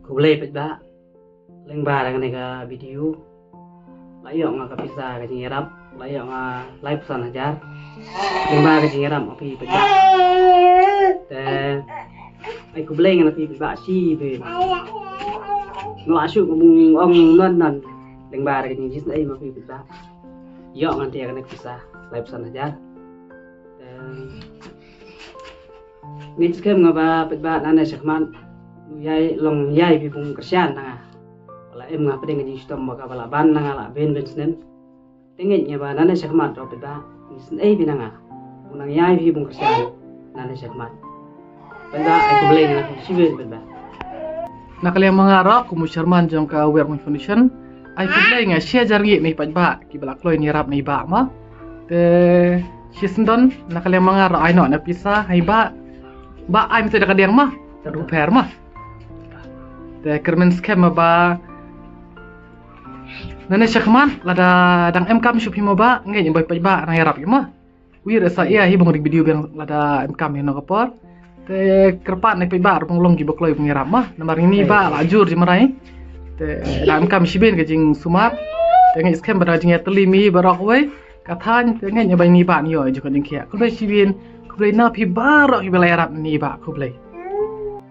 Kublai peda leng barang nega video layok nga kapisa ka jingirap layok nga live sana jar leng barang ka jingiram api peda te ai kublai nga api peda si be no asu mung ong non non leng barang ka jingis ai api peda yok nga dia kana kisah live sana jar te ni skem nga ba peda nana sekman yai long yai bi bung kersian nanga wala em nga pedeng ji stom maka bala ban nanga la ben ben snen tengen nya ba nana sekmat do peda sn ei bi nanga unang yai bi bung kersian nana sekmat peda ai ko bleng na si ben peda Nakaliang mangarap kumu Sherman jong ka Wermon Foundation ai pudlay nga share jargi may padba ki balak loy ni rap ni ba ma te sisndon nakaliang mangarap ai no na pisa hai ba ai mete dakadiang ma ruper ma te kermen scam ba nane syakman lada dang MKM shupi mo ba ngai boy padba na harap ma wir sa iya hi bong video bang lada MKM no kapor te kerpat nek padba bong long gi bokloy pengirap ma namar ini ba lajur jimarai te lam kam shibin ke jing sumat te ngai scam bara jing telimi barok we kathan te ngai nyabai ni ba ni yo juga jing kia kulai shibin kulai na pi barok hi belai rap ni ba kulai